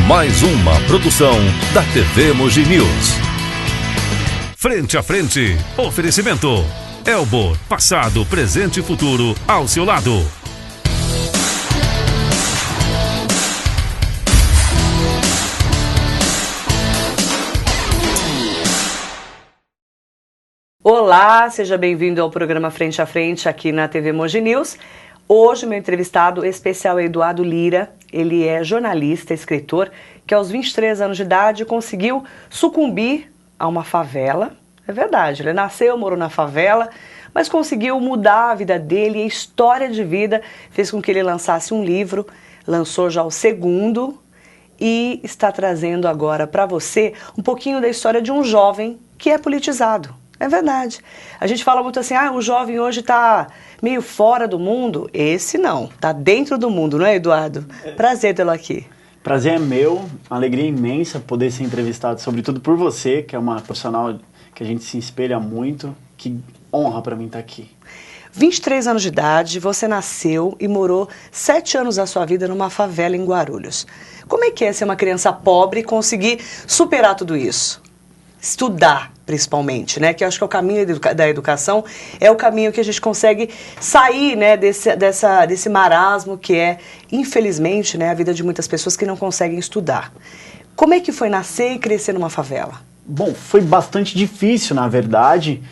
Mais uma produção da TV Mogi News. Frente a frente, oferecimento Elbor, passado, presente e futuro ao seu lado. Olá, seja bem-vindo ao programa Frente a Frente aqui na TV Mogi News. Hoje, meu entrevistado especial é Eduardo Lira. Ele é jornalista, escritor, que aos 23 anos de idade conseguiu sucumbir a uma favela. É verdade, ele nasceu, morou na favela, mas conseguiu mudar a vida dele, a história de vida fez com que ele lançasse um livro, lançou já o segundo e está trazendo agora para você um pouquinho da história de um jovem que é politizado. É verdade. A gente fala muito assim, o jovem hoje está meio fora do mundo. Esse não, está dentro do mundo, não é, Eduardo? Prazer tê-lo aqui. Prazer é meu, uma alegria imensa poder ser entrevistado, sobretudo por você, que é uma profissional que a gente se espelha muito. Que honra para mim estar aqui. 23 anos de idade, você nasceu e morou 7 anos da sua vida numa favela em Guarulhos. Como é que é ser uma criança pobre e conseguir superar tudo isso? Estudar, principalmente, né? Que eu acho que é o caminho da educação, é o caminho que a gente consegue sair, né, desse marasmo que é, infelizmente, né, a vida de muitas pessoas que não conseguem estudar. Como é que foi nascer e crescer numa favela? Bom, foi bastante difícil, na verdade,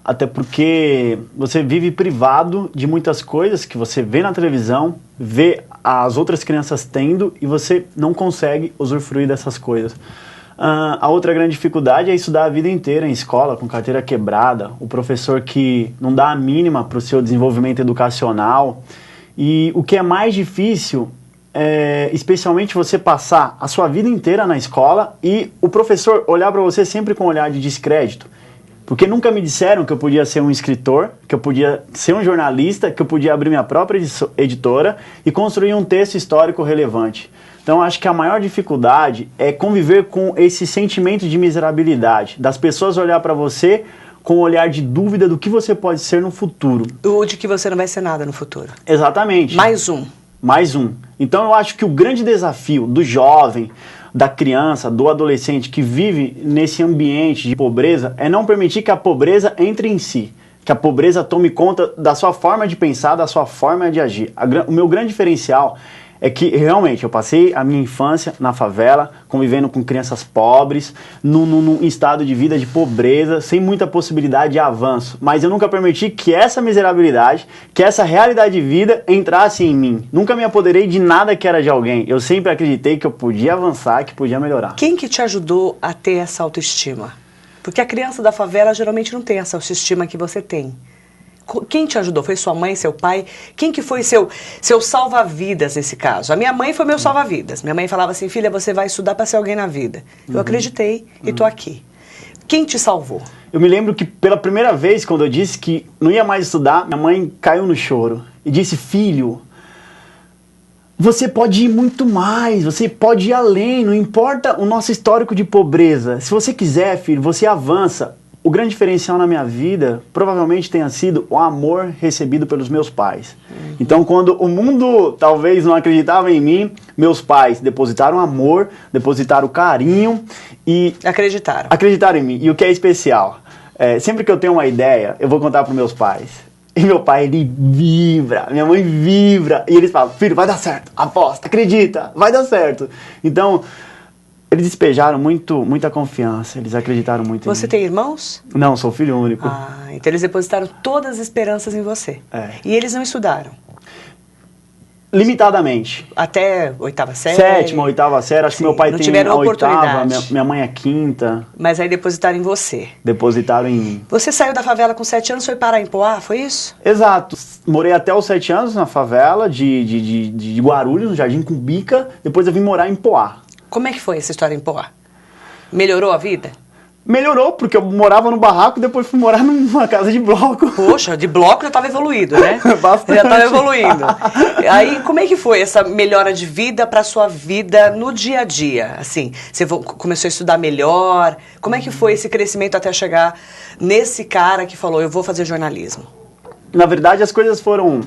até porque você vive privado de muitas coisas que você vê na televisão, vê as outras crianças tendo e você não consegue usufruir dessas coisas. A outra grande dificuldade é estudar a vida inteira em escola, com carteira quebrada, o professor que não dá a mínima para o seu desenvolvimento educacional. E o que é mais difícil é, especialmente, você passar a sua vida inteira na escola e o professor olhar para você sempre com um olhar de descrédito. Porque nunca me disseram que eu podia ser um escritor, que eu podia ser um jornalista, que eu podia abrir minha própria editora e construir um texto histórico relevante. Então, acho que a maior dificuldade é conviver com esse sentimento de miserabilidade, das pessoas olhar para você com um olhar de dúvida do que você pode ser no futuro. Ou de que você não vai ser nada no futuro. Exatamente. Mais um. Mais um. Então, eu acho que o grande desafio do jovem, da criança, do adolescente que vive nesse ambiente de pobreza é não permitir que a pobreza entre em si, que a pobreza tome conta da sua forma de pensar, da sua forma de agir. O meu grande diferencial é que realmente eu passei a minha infância na favela, convivendo com crianças pobres, num estado de vida de pobreza, sem muita possibilidade de avanço. Mas eu nunca permiti que essa miserabilidade, que essa realidade de vida entrasse em mim. Nunca me apoderei de nada que era de alguém. Eu sempre acreditei que eu podia avançar, que podia melhorar. Quem que te ajudou a ter essa autoestima? Porque a criança da favela geralmente não tem essa autoestima que você tem. Quem te ajudou? Foi sua mãe, seu pai? Quem que foi seu salva-vidas nesse caso? A minha mãe foi meu salva-vidas. Minha mãe falava assim, filha, você vai estudar para ser alguém na vida. Eu acreditei e tô aqui. Quem te salvou? Eu me lembro que pela primeira vez, quando eu disse que não ia mais estudar, minha mãe caiu no choro e disse, filho, você pode ir muito mais, você pode ir além, não importa o nosso histórico de pobreza. Se você quiser, filho, você avança. O grande diferencial na minha vida provavelmente tenha sido o amor recebido pelos meus pais. Então, quando o mundo talvez não acreditava em mim, meus pais depositaram amor, depositaram carinho e... Acreditaram em mim. E o que é especial, sempre que eu tenho uma ideia, eu vou contar para meus pais. E meu pai, ele vibra, minha mãe vibra. E eles falam, filho, vai dar certo, aposta, acredita, vai dar certo. Então... eles despejaram muita confiança, eles acreditaram muito em mim. Você tem irmãos? Não, sou filho único. Então eles depositaram todas as esperanças em você. E eles não estudaram? Limitadamente. Até 8ª série? 7ª, 8ª série, acho que meu pai tem a 8ª, minha mãe é 5ª. Mas aí depositaram em você? Depositaram em mim. Você saiu da favela com 7 anos e foi parar em Poá, foi isso? Exato. Morei até os 7 anos na favela de Guarulhos, no Jardim Cumbica, depois eu vim morar em Poá. Como é que foi essa história em Poá? Melhorou a vida? Melhorou, porque eu morava no barraco e depois fui morar numa casa de bloco. Poxa, de bloco já estava evoluído, né? Bastante. Já estava evoluindo. Aí, como é que foi essa melhora de vida para sua vida no dia a dia? Assim, você começou a estudar melhor? Como é que foi esse crescimento até chegar nesse cara que falou, eu vou fazer jornalismo? Na verdade, as coisas foram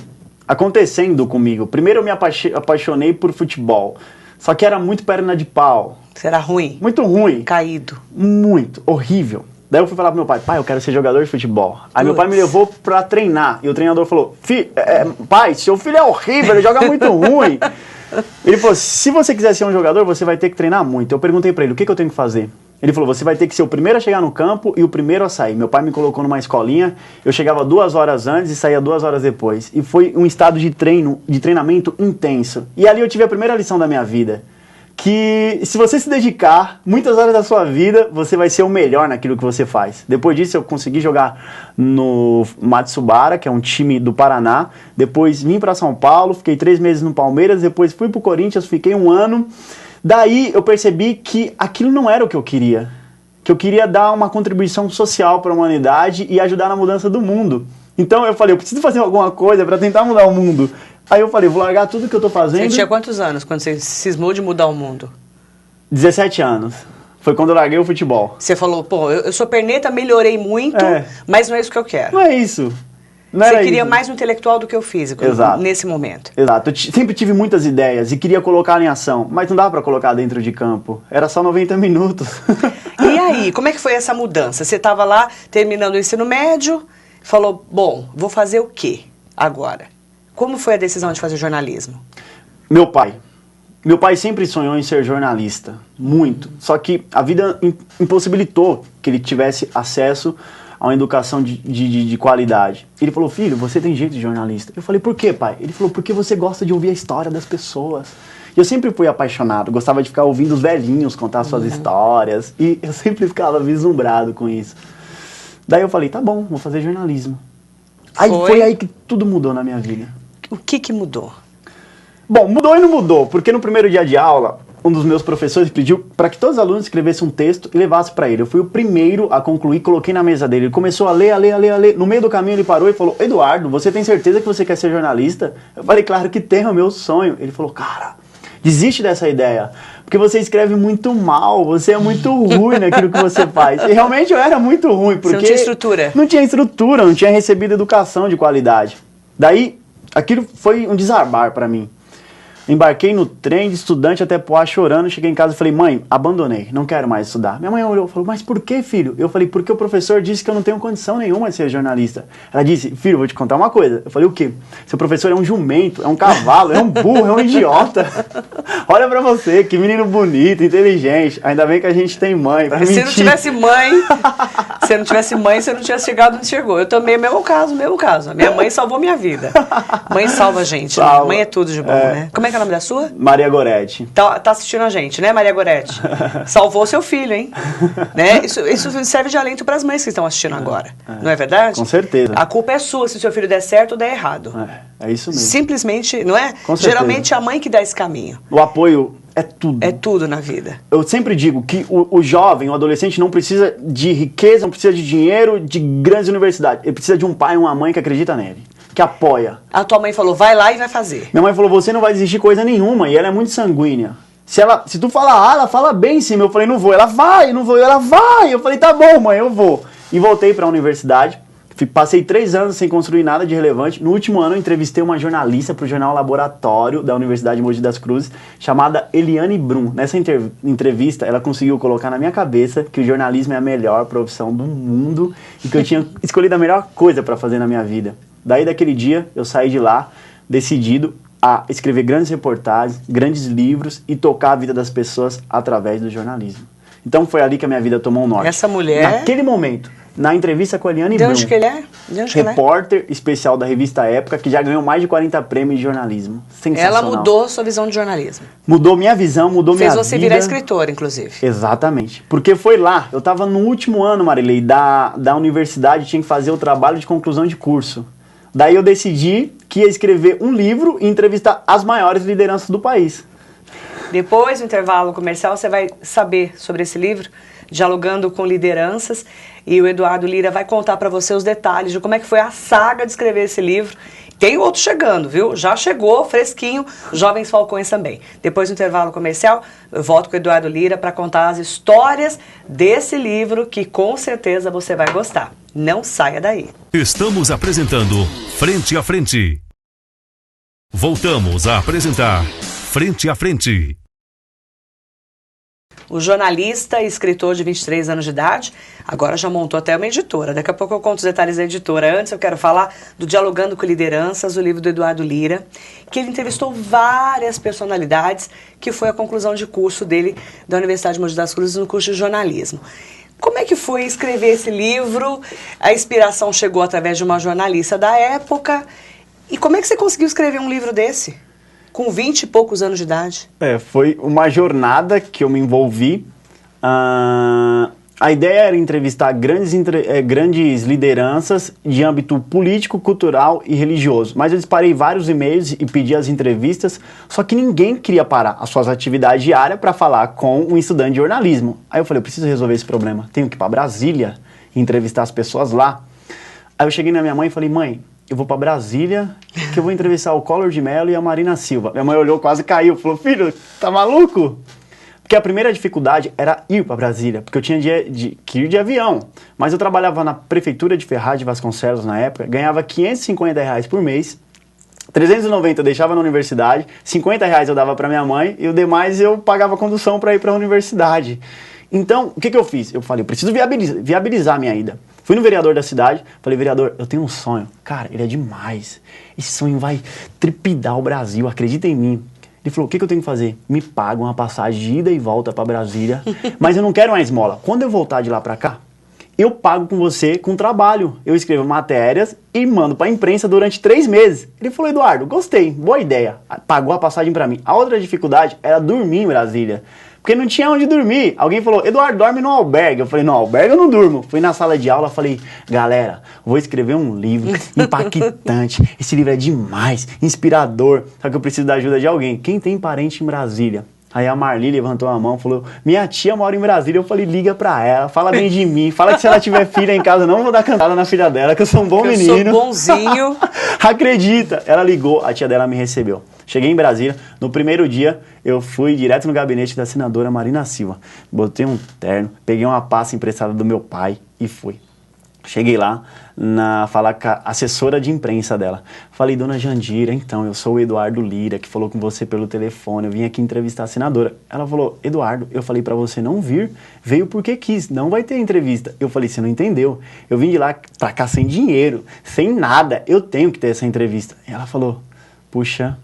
acontecendo comigo. Primeiro eu me apaixonei por futebol. Só que era muito perna de pau. Você era ruim? Muito ruim. Caído? Muito. Horrível. Daí eu fui falar pro meu pai, eu quero ser jogador de futebol. Aí meu pai me levou pra treinar. E o treinador falou, pai, seu filho é horrível, ele joga muito ruim. Ele falou, se você quiser ser um jogador, você vai ter que treinar muito. Eu perguntei pra ele, o que eu tenho que fazer? Ele falou, você vai ter que ser o primeiro a chegar no campo e o primeiro a sair. Meu pai me colocou numa escolinha, eu chegava 2 horas antes e saía 2 horas depois. E foi um estado de treinamento intenso. E ali eu tive a primeira lição da minha vida. Que se você se dedicar muitas horas da sua vida, você vai ser o melhor naquilo que você faz. Depois disso eu consegui jogar no Matsubara, que é um time do Paraná. Depois vim para São Paulo, fiquei 3 meses no Palmeiras, depois fui pro Corinthians, fiquei 1 ano. Daí eu percebi que aquilo não era o que eu queria. Que eu queria dar uma contribuição social para a humanidade e ajudar na mudança do mundo. Então eu falei, eu preciso fazer alguma coisa para tentar mudar o mundo. Aí eu falei, vou largar tudo que eu tô fazendo. Você tinha quantos anos quando você cismou de mudar o mundo? 17 anos. Foi quando eu larguei o futebol. Você falou, pô, eu sou perneta, melhorei muito, mas não é isso que eu quero. Não é isso. Você queria mais um intelectual do que o físico. Exato. Nesse momento. Exato. Eu sempre tive muitas ideias e queria colocar em ação, mas não dava pra colocar dentro de campo. Era só 90 minutos. E aí, como é que foi essa mudança? Você estava lá terminando o ensino médio, falou, bom, vou fazer o quê agora? Como foi a decisão de fazer jornalismo? Meu pai sempre sonhou em ser jornalista, muito. Só que a vida impossibilitou que ele tivesse acesso a uma educação de qualidade. Ele falou, filho, você tem jeito de jornalista. Eu falei, por quê, pai? Ele falou, porque você gosta de ouvir a história das pessoas. E eu sempre fui apaixonado, gostava de ficar ouvindo os velhinhos contar suas histórias. E eu sempre ficava vislumbrado com isso. Daí eu falei, tá bom, vou fazer jornalismo. Aí foi aí que tudo mudou na minha vida. O que mudou? Bom, mudou e não mudou, porque no primeiro dia de aula, um dos meus professores pediu para que todos os alunos escrevessem um texto e levassem para ele. Eu fui o primeiro a concluir, coloquei na mesa dele. Ele começou a ler. No meio do caminho ele parou e falou, Eduardo, você tem certeza que você quer ser jornalista? Eu falei, claro que tenho, é o meu sonho. Ele falou, cara, desiste dessa ideia, porque você escreve muito mal, você é muito ruim naquilo que você faz. E realmente eu era muito ruim, porque... Você não tinha estrutura. Não tinha estrutura, não tinha recebido educação de qualidade. Daí, aquilo foi um desabar para mim. Embarquei no trem de estudante até Poá chorando, cheguei em casa e falei, mãe, abandonei, não quero mais estudar. Minha mãe olhou e falou, mas por que, filho? Eu falei, porque o professor disse que eu não tenho condição nenhuma de ser jornalista. Ela disse, filho, vou te contar uma coisa. Eu falei, o quê? Seu professor é um jumento, é um cavalo, é um burro, é um idiota. Olha pra você, que menino bonito, inteligente. Ainda bem que a gente tem mãe. Se não tivesse mãe, você não tivesse chegado onde chegou. Eu também, mesmo caso. A minha mãe salvou minha vida. Mãe salva a gente, salva. Né? Mãe é tudo de bom, né? Como é que é o nome da sua? Maria Goretti. Tá assistindo a gente, né, Maria Goretti? Salvou seu filho, hein? Né? Isso serve de alento para as mães que estão assistindo agora. Não é verdade? Com certeza. A culpa é sua se o seu filho der certo ou der errado. É isso mesmo. Simplesmente, não é? Com certeza. Geralmente é a mãe que dá esse caminho. O apoio é tudo. É tudo na vida. Eu sempre digo que o jovem, o adolescente não precisa de riqueza, não precisa de dinheiro, de grandes universidades. Ele precisa de um pai e uma mãe que acredita nele, que apoia. A tua mãe falou, vai lá e vai fazer. Minha mãe falou, você não vai desistir coisa nenhuma, e ela é muito sanguínea. Se tu falar ela fala bem em cima. Eu falei, não vou. Ela vai, não vou. Ela vai. Eu falei, tá bom, mãe, eu vou. E voltei para a universidade. Passei 3 anos sem construir nada de relevante. No último ano eu entrevistei uma jornalista para o jornal Laboratório da Universidade de Mogi das Cruzes, chamada Eliane Brum. Nessa entrevista, ela conseguiu colocar na minha cabeça que o jornalismo é a melhor profissão do mundo e que eu tinha escolhido a melhor coisa para fazer na minha vida. Daí, daquele dia, eu saí de lá decidido a escrever grandes reportagens, grandes livros e tocar a vida das pessoas através do jornalismo. Então foi ali que a minha vida tomou um norte. Essa mulher... Naquele momento, na entrevista com a Eliane Brum. De onde que ele é? Repórter especial da revista Época, que já ganhou mais de 40 prêmios de jornalismo. Sensacional. Ela mudou sua visão de jornalismo. Mudou minha visão, mudou minha vida. Fez você virar escritora, inclusive. Exatamente. Porque foi lá, eu estava no último ano, Marilei, da universidade, tinha que fazer o trabalho de conclusão de curso. Daí eu decidi que ia escrever um livro e entrevistar as maiores lideranças do país. Depois do intervalo comercial, você vai saber sobre esse livro, Dialogando com Lideranças, e o Eduardo Lira vai contar para você os detalhes de como é que foi a saga de escrever esse livro. Tem outro chegando, viu? Já chegou, fresquinho, Jovens Falcões também. Depois do intervalo comercial, eu volto com o Eduardo Lira para contar as histórias desse livro que com certeza você vai gostar. Não saia daí. Estamos apresentando Frente a Frente. Voltamos a apresentar Frente a Frente. o jornalista e escritor de 23 anos de idade, agora já montou até uma editora. Daqui a pouco eu conto os detalhes da editora. Antes eu quero falar do Dialogando com Lideranças, o livro do Eduardo Lira, que ele entrevistou várias personalidades, que foi a conclusão de curso dele da Universidade de Mogi das Cruzes no curso de jornalismo. Como é que foi escrever esse livro? A inspiração chegou através de uma jornalista da época. E como é que você conseguiu escrever um livro desse? Com 20 e poucos anos de idade? Foi uma jornada que eu me envolvi. A ideia era entrevistar grandes lideranças de âmbito político, cultural e religioso. Mas eu disparei vários e-mails e pedi as entrevistas, só que ninguém queria parar as suas atividades diárias para falar com um estudante de jornalismo. Aí eu falei, eu preciso resolver esse problema. Tenho que ir para Brasília e entrevistar as pessoas lá. Aí eu cheguei na minha mãe e falei, mãe, eu vou para Brasília, que eu vou entrevistar o Collor de Mello e a Marina Silva. Minha mãe olhou, quase caiu, falou, filho, tá maluco? Porque a primeira dificuldade era ir para Brasília, porque eu tinha que ir de avião. Mas eu trabalhava na prefeitura de Ferraz de Vasconcelos na época, ganhava R$550 por mês, 390 eu deixava na universidade, R$50 eu dava para minha mãe e o demais eu pagava condução para ir para a universidade. Então, o que eu fiz? Eu falei, eu preciso viabilizar a minha ida. Fui no vereador da cidade, falei, vereador, eu tenho um sonho. Cara, ele é demais. Esse sonho vai trepidar o Brasil, acredita em mim. Ele falou, o que eu tenho que fazer? Me paga uma passagem de ida e volta para Brasília, mas eu não quero uma esmola. Quando eu voltar de lá para cá, eu pago com você com trabalho. Eu escrevo matérias e mando para a imprensa durante 3 meses. Ele falou, Eduardo, gostei, boa ideia. Pagou a passagem para mim. A outra dificuldade era dormir em Brasília, porque não tinha onde dormir. Alguém falou, Eduardo, dorme no albergue. Eu falei, no albergue eu não durmo. Fui na sala de aula, falei, galera, vou escrever um livro impactante. Esse livro é demais, inspirador. Só que eu preciso da ajuda de alguém. Quem tem parente em Brasília? Aí a Marli levantou a mão, falou, minha tia mora em Brasília. Eu falei, liga pra ela, fala bem de mim. Fala que se ela tiver filha em casa, não vou dar cantada na filha dela, que eu sou um bom menino. Eu sou bonzinho. Acredita. Ela ligou, a tia dela me recebeu. Cheguei em Brasília, no primeiro dia eu fui direto no gabinete da senadora Marina Silva. Botei um terno, peguei uma pasta emprestada do meu pai e fui. Cheguei lá, falar com a assessora de imprensa dela. Falei, dona Jandira, então, eu sou o Eduardo Lira, que falou com você pelo telefone, eu vim aqui entrevistar a senadora. Ela falou, Eduardo, eu falei pra você não vir, veio porque quis, não vai ter entrevista. Eu falei, você não entendeu, eu vim de lá pra cá sem dinheiro, sem nada, eu tenho que ter essa entrevista. E ela falou, puxa,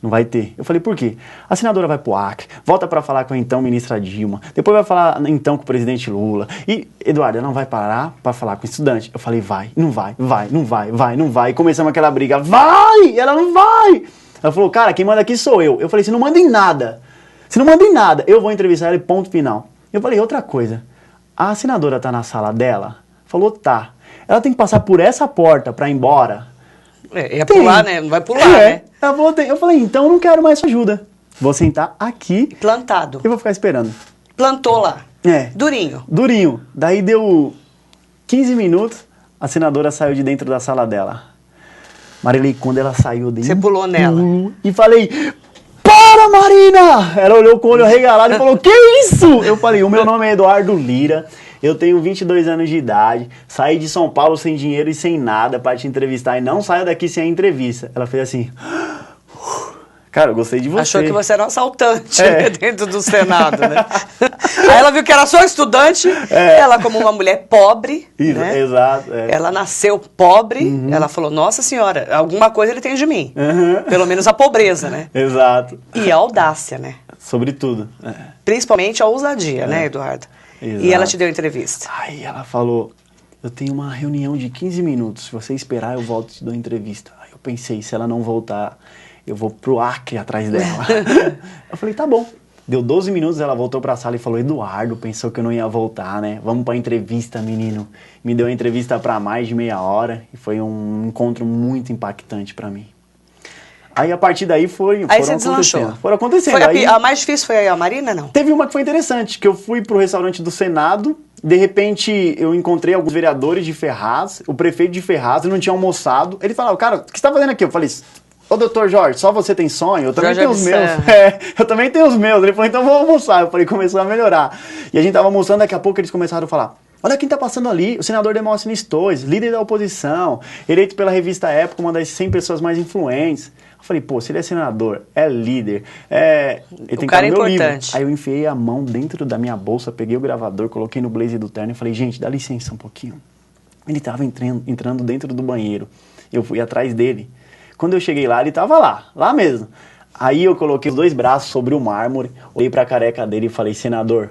não vai ter. Eu falei, por quê? A senadora vai pro Acre, volta pra falar com a então ministra Dilma, depois vai falar então com o presidente Lula. E, Eduardo, ela não vai parar pra falar com o estudante. Eu falei, vai, não vai, vai, não vai, vai, não vai. E começamos aquela briga, vai! Ela não vai! Ela falou, cara, quem manda aqui sou eu. Eu falei, você não manda em nada. Você não manda em nada. Eu vou entrevistar ela e ponto final. Eu falei, outra coisa. A senadora tá na sala dela? Falou, tá. Ela tem que passar por essa porta pra ir embora? Ia pular, né? Não vai pular, né? Ela falou, eu falei, então eu não quero mais sua ajuda. Vou sentar aqui. Plantado. E vou ficar esperando. Plantou lá. Durinho. Durinho. Daí deu 15 minutos, a senadora saiu de dentro da sala dela. Marilei, quando ela saiu dentro... Você pulou nela. E falei, para, Marina! Ela olhou com o olho regalado e falou, que isso? Eu falei, o meu nome é Eduardo Lira. Eu tenho 22 anos de idade, saí de São Paulo sem dinheiro e sem nada para te entrevistar e não saio daqui sem a entrevista. Ela fez assim, cara, eu gostei de você. Achou que você era um assaltante dentro do Senado, né? Aí ela viu que era só estudante, ela como uma mulher pobre, isso, né? Exato. Ela nasceu pobre, ela falou, nossa senhora, alguma coisa ele tem de mim. Pelo menos a pobreza, né? Exato. E a audácia, né? Sobretudo. Principalmente a ousadia, né, Eduardo? Exato. E ela te deu entrevista. Aí ela falou, eu tenho uma reunião de 15 minutos, se você esperar eu volto e te dou entrevista. Aí eu pensei, se ela não voltar, eu vou pro Acre atrás dela. Eu falei, tá bom. Deu 12 minutos, ela voltou pra sala e falou, Eduardo, pensou que eu não ia voltar, né? Vamos pra entrevista, menino. Me deu a entrevista pra mais de meia hora e foi um encontro muito impactante pra mim. Aí, a partir daí, foram acontecendo. Foram acontecendo. A mais difícil foi a Marina, não? Teve uma que foi interessante, que eu fui pro restaurante do Senado, de repente eu encontrei alguns vereadores de Ferraz, o prefeito de Ferraz, eu não tinha almoçado. Ele falava, cara, o que você tá fazendo aqui? Eu falei, ô doutor Jorge, só você tem sonho? Eu também tenho os meus. Eu também tenho os meus. Ele falou, então vamos almoçar. Eu falei, começou a melhorar. E a gente tava almoçando, daqui a pouco eles começaram a falar, Olha quem tá passando ali, o senador Demóstenes Torres, líder da oposição, eleito pela revista Época, uma das 100 pessoas mais influentes. Eu falei, pô, se ele é senador, é líder, ele tem que estar no meu livro. Aí eu enfiei a mão dentro da minha bolsa, peguei o gravador, coloquei no blazer do terno e falei, gente, dá licença um pouquinho. Ele tava entrando dentro do banheiro, eu fui atrás dele. Quando eu cheguei lá, ele tava lá mesmo. Aí eu coloquei os 2 braços sobre o mármore, olhei pra careca dele e falei, senador,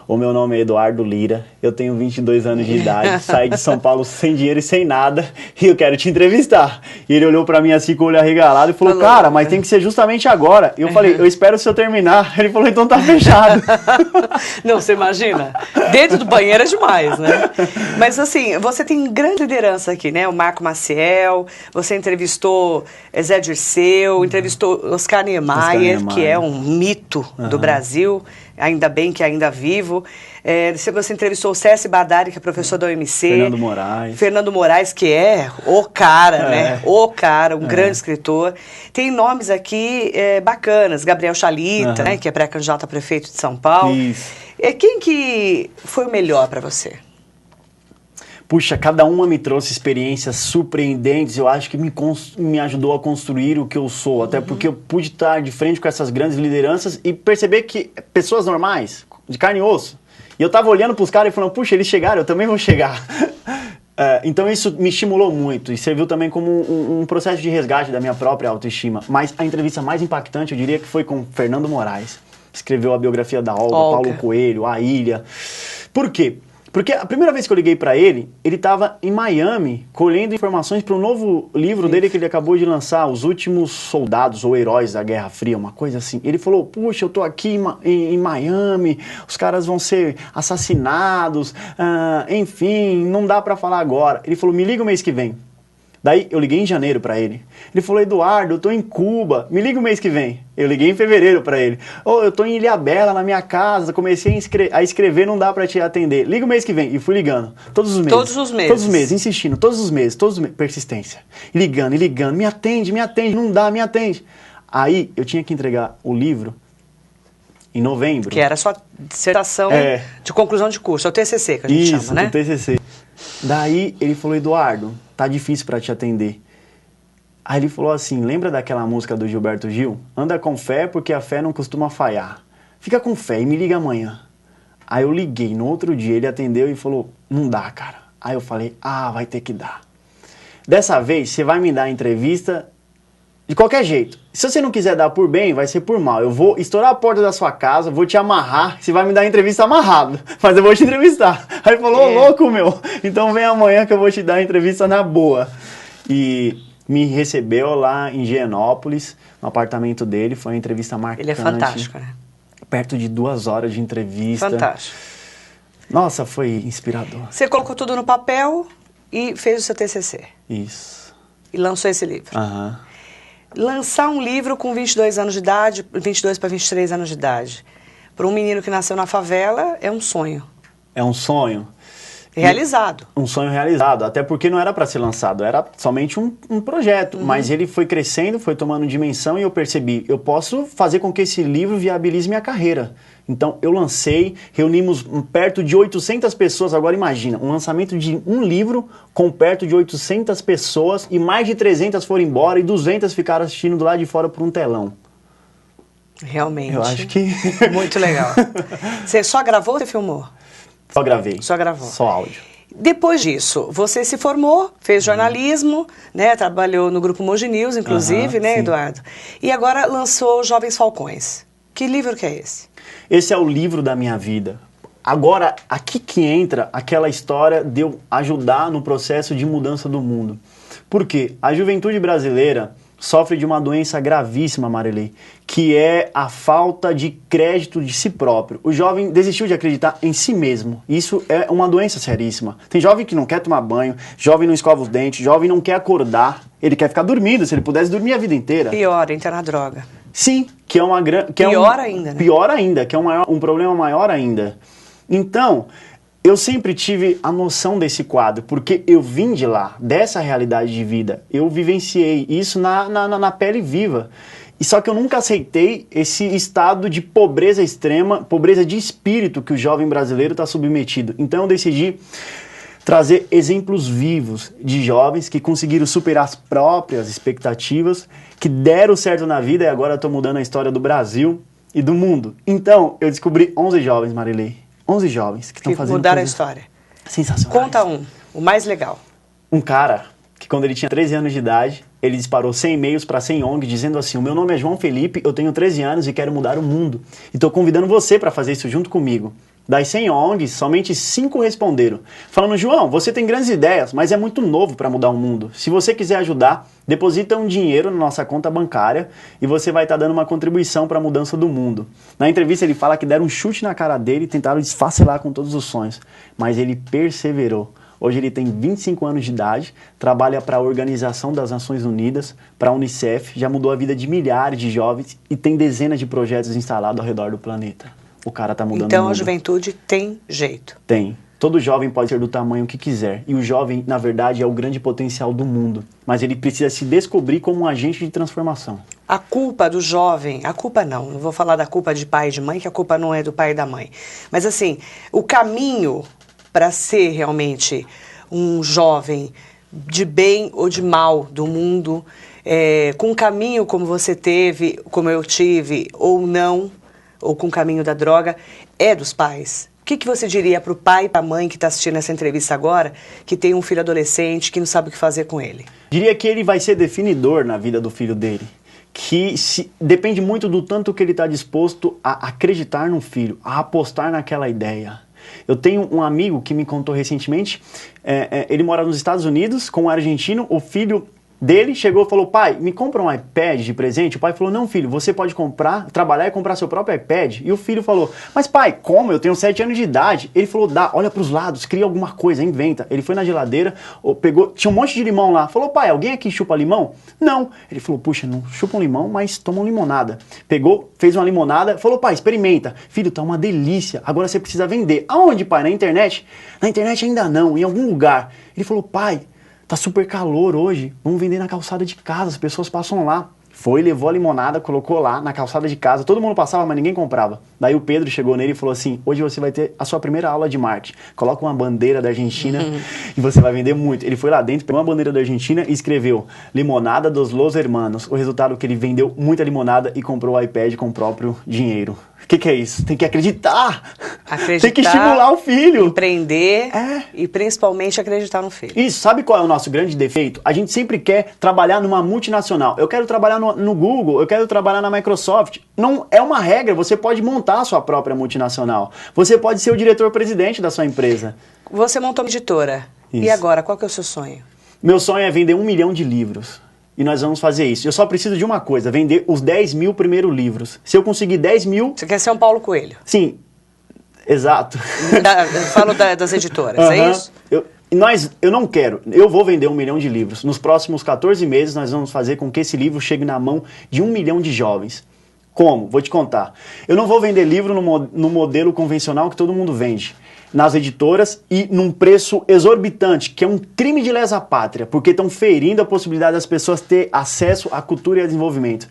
o meu nome é Eduardo Lira, eu tenho 22 anos de idade, saí de São Paulo sem dinheiro e sem nada, e eu quero te entrevistar. E ele olhou pra mim assim com o olho arregalado e falou, cara, mas tem que ser justamente agora. E eu falei, eu espero o senhor terminar. Ele falou, então tá fechado. Não, você imagina? Dentro do banheiro é demais, né? Mas assim, você tem grande liderança aqui, né? O Marco Maciel, você entrevistou Zé Dirceu, entrevistou Oscar Niemeyer, que é um mito do Brasil, ainda bem que ainda vivo. Você entrevistou o César Badari, que é professor da UMC. Fernando Moraes, que é o cara, né? O cara, um grande escritor. Tem nomes aqui bacanas. Gabriel Chalita, né? Que é pré-candidato a prefeito de São Paulo. Isso. Quem que foi o melhor para você? Puxa, cada uma me trouxe experiências surpreendentes, eu acho que me ajudou a construir o que eu sou, até porque eu pude estar de frente com essas grandes lideranças e perceber que pessoas normais, de carne e osso, e eu tava olhando pros caras e falando, puxa, eles chegaram, eu também vou chegar. Então isso me estimulou muito e serviu também como um processo de resgate da minha própria autoestima. Mas a entrevista mais impactante, eu diria que foi com Fernando Moraes, que escreveu a biografia da Olga, Paulo Coelho, A Ilha. Por quê? Porque a primeira vez que eu liguei pra ele, ele estava em Miami, colhendo informações para um novo livro dele que ele acabou de lançar, Os Últimos Soldados ou Heróis da Guerra Fria, uma coisa assim. Ele falou, puxa, eu tô aqui em Miami, os caras vão ser assassinados, enfim, não dá pra falar agora. Ele falou, me liga o mês que vem. Daí eu liguei em janeiro pra ele. Ele falou, Eduardo, eu tô em Cuba, me liga o mês que vem. Eu liguei em fevereiro pra ele. Eu tô em Ilhabela, na minha casa, comecei a escrever, não dá pra te atender. Liga o mês que vem. E fui ligando. Todos os meses. Todos os meses. Todos os meses, insistindo. Todos os meses. Persistência. Ligando. Me atende. Não dá, me atende. Aí eu tinha que entregar o livro em novembro. Que era a sua dissertação de conclusão de curso. É o TCC que a gente chama, né? Isso, o TCC. Daí ele falou, Eduardo, tá difícil pra te atender. Aí ele falou assim, lembra daquela música do Gilberto Gil? Anda com fé porque a fé não costuma falhar. Fica com fé e me liga amanhã. Aí eu liguei, no outro dia ele atendeu e falou, não dá, cara. Aí eu falei, vai ter que dar. Dessa vez você vai me dar a entrevista de qualquer jeito. Se você não quiser dar por bem, vai ser por mal. Eu vou estourar a porta da sua casa, vou te amarrar, você vai me dar a entrevista amarrado, mas eu vou te entrevistar. Aí ele falou, louco meu, então vem amanhã que eu vou te dar a entrevista na boa. E me recebeu lá em Higienópolis, no apartamento dele, foi uma entrevista marcante. Ele é fantástico, né? Perto de 2 horas de entrevista. Fantástico. Nossa, foi inspirador. Você colocou tudo no papel e fez o seu TCC. Isso. E lançou esse livro. Lançar um livro com 22 anos de idade, 22 para 23 anos de idade, para um menino que nasceu na favela, é um sonho. É um sonho. Realizado. Um sonho realizado, até porque não era para ser lançado, era somente um projeto, mas ele foi crescendo, foi tomando dimensão e eu percebi, eu posso fazer com que esse livro viabilize minha carreira. Então eu lancei, reunimos perto de 800 pessoas, agora imagina, um lançamento de um livro com perto de 800 pessoas e mais de 300 foram embora e 200 ficaram assistindo do lado de fora por um telão. Realmente. Eu acho que... Muito legal. Você só gravou ou você filmou? Só gravei. Só gravou. Só áudio. Depois disso, você se formou, fez jornalismo, né? Trabalhou no Grupo Mogi News, inclusive, né, sim. Eduardo? E agora lançou Jovens Falcões. Que livro que é esse? Esse é o livro da minha vida. Agora, aqui que entra aquela história de eu ajudar no processo de mudança do mundo. Por quê? A juventude brasileira sofre de uma doença gravíssima, Marilei, que é a falta de crédito de si próprio. O jovem desistiu de acreditar em si mesmo. Isso é uma doença seríssima. Tem jovem que não quer tomar banho, jovem não escova os dentes, jovem não quer acordar, ele quer ficar dormindo, se ele pudesse dormir a vida inteira. Pior, entrar na droga. Sim, que é uma grande... Pior ainda, né? Pior ainda, que é um problema maior ainda. Então, eu sempre tive a noção desse quadro, porque eu vim de lá, dessa realidade de vida. Eu vivenciei isso na pele viva. E só que eu nunca aceitei esse estado de pobreza extrema, pobreza de espírito que o jovem brasileiro está submetido. Então eu decidi trazer exemplos vivos de jovens que conseguiram superar as próprias expectativas, que deram certo na vida e agora estão mudando a história do Brasil e do mundo. Então eu descobri 11 jovens, Marilei. 11 jovens que estão fazendo mudaram a história. Sensacionais. Conta o mais legal. Um cara que quando ele tinha 13 anos de idade, ele disparou 100 e-mails para 100 ONGs dizendo assim: o meu nome é João Felipe, eu tenho 13 anos e quero mudar o mundo. E estou convidando você para fazer isso junto comigo. Das 100 ONGs, somente 5 responderam, falando: João, você tem grandes ideias, mas é muito novo para mudar o mundo. Se você quiser ajudar, deposita um dinheiro na nossa conta bancária e você vai estar dando uma contribuição para a mudança do mundo. Na entrevista ele fala que deram um chute na cara dele e tentaram desfacelar com todos os sonhos, mas ele perseverou. Hoje ele tem 25 anos de idade, trabalha para a Organização das Nações Unidas, para a Unicef, já mudou a vida de milhares de jovens e tem dezenas de projetos instalados ao redor do planeta. O cara tá mudando o mundo. Então a juventude tem jeito. Tem. Todo jovem pode ser do tamanho que quiser. E o jovem, na verdade, é o grande potencial do mundo. Mas ele precisa se descobrir como um agente de transformação. A culpa do jovem, a culpa não vou falar da culpa de pai e de mãe, que a culpa não é do pai e da mãe. Mas assim, o caminho para ser realmente um jovem de bem ou de mal do mundo, com um caminho como você teve, como eu tive, ou não, ou com o caminho da droga, é dos pais. O que você diria para o pai e para a mãe que está assistindo essa entrevista agora, que tem um filho adolescente, que não sabe o que fazer com ele? Diria que ele vai ser definidor na vida do filho dele. Que depende muito do tanto que ele está disposto a acreditar no filho, a apostar naquela ideia. Eu tenho um amigo que me contou recentemente, ele mora nos Estados Unidos com um argentino, o filho dele chegou e falou: pai, me compra um iPad de presente? O pai falou: não, filho, você pode trabalhar e comprar seu próprio iPad. E o filho falou: mas pai, como? Eu tenho 7 anos de idade. Ele falou: dá, olha pros lados, cria alguma coisa, inventa. Ele foi na geladeira, pegou, tinha um monte de limão lá. Falou: pai, alguém aqui chupa limão? Não. Ele falou: puxa, não chupa um limão, mas toma uma limonada. Pegou, fez uma limonada, falou: pai, experimenta. Filho, tá uma delícia, agora você precisa vender. Aonde, pai? Na internet? Na internet ainda não, em algum lugar. Ele falou: pai, tá super calor hoje, vamos vender na calçada de casa, as pessoas passam lá. Foi, levou a limonada, colocou lá na calçada de casa, todo mundo passava, mas ninguém comprava. Daí o Pedro chegou nele e falou assim: hoje você vai ter a sua primeira aula de marketing. Coloca uma bandeira da Argentina e você vai vender muito. Ele foi lá dentro, pegou uma bandeira da Argentina e escreveu: limonada dos Los Hermanos. O resultado é que ele vendeu muita limonada e comprou o iPad com o próprio dinheiro. O que é isso? Tem que acreditar. Tem que estimular o filho. Empreender e principalmente acreditar no filho. Isso, sabe qual é o nosso grande defeito? A gente sempre quer trabalhar numa multinacional. Eu quero trabalhar no Google, eu quero trabalhar na Microsoft. Não é uma regra, você pode montar a sua própria multinacional. Você pode ser o diretor-presidente da sua empresa. Você montou uma editora. Isso. E agora, qual que é o seu sonho? Meu sonho é vender 1 milhão de livros. E nós vamos fazer isso. Eu só preciso de uma coisa: vender os 10 mil primeiros livros. Se eu conseguir 10 mil... Você quer ser um Paulo Coelho? Sim, exato. Falo das editoras, é isso? Eu não quero. Eu vou vender 1 milhão de livros. Nos próximos 14 meses, nós vamos fazer com que esse livro chegue na mão de 1 milhão de jovens. Como? Vou te contar. Eu não vou vender livro no modelo convencional que todo mundo vende, nas editoras, e num preço exorbitante, que é um crime de lesa pátria, porque estão ferindo a possibilidade das pessoas ter acesso à cultura e ao desenvolvimento.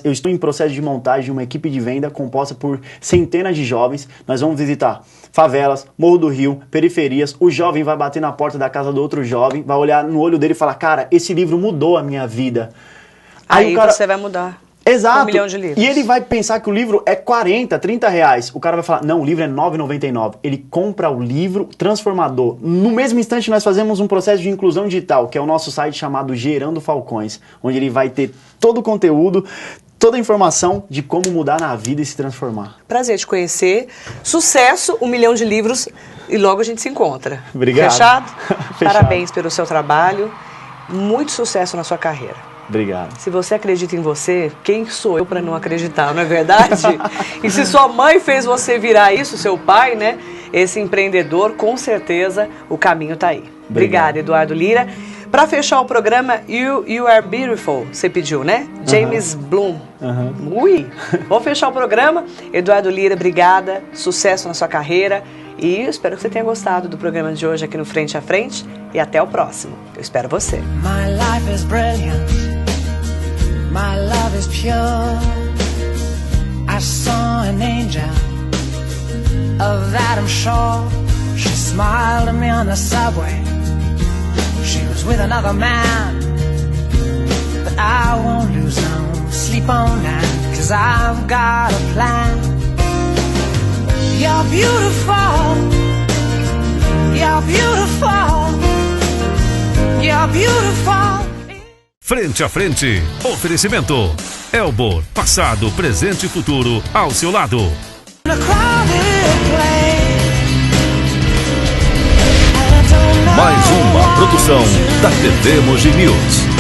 Eu estou em processo de montagem de uma equipe de venda composta por centenas de jovens. Nós vamos visitar favelas, Morro do Rio, periferias. O jovem vai bater na porta da casa do outro jovem, vai olhar no olho dele e falar: cara, esse livro mudou a minha vida. Aí você vai mudar. Exato. 1 milhão de livros. E ele vai pensar que o livro é 40, 30 reais. O cara vai falar: não, o livro é R$ 9,99. Ele compra o livro transformador. No mesmo instante, nós fazemos um processo de inclusão digital, que é o nosso site chamado Gerando Falcões, onde ele vai ter todo o conteúdo, toda a informação de como mudar na vida e se transformar. Prazer te conhecer. Sucesso, 1 milhão de livros, e logo a gente se encontra. Obrigado. Fechado? Fechado. Parabéns pelo seu trabalho. Muito sucesso na sua carreira. Obrigado. Se você acredita em você, quem sou eu para não acreditar, não é verdade? E se sua mãe fez você virar isso, seu pai, né? Esse empreendedor, com certeza o caminho tá aí. Obrigada, Eduardo Lira. Para fechar o programa, You Are Beautiful, você pediu, né? James Bloom. Ui! Vamos fechar o programa. Eduardo Lira, obrigada. Sucesso na sua carreira. E espero que você tenha gostado do programa de hoje aqui no Frente a Frente. E até o próximo. Eu espero você. My life is brilliant. My love is pure. I saw an angel, of that I'm sure. She smiled at me on the subway. She was with another man, but I won't lose no sleep on that, 'cause I've got a plan. You're beautiful, you're beautiful, you're beautiful. Frente a Frente. Oferecimento. Elbor. Passado, presente e futuro ao seu lado. Mais uma produção da TV Mogi News.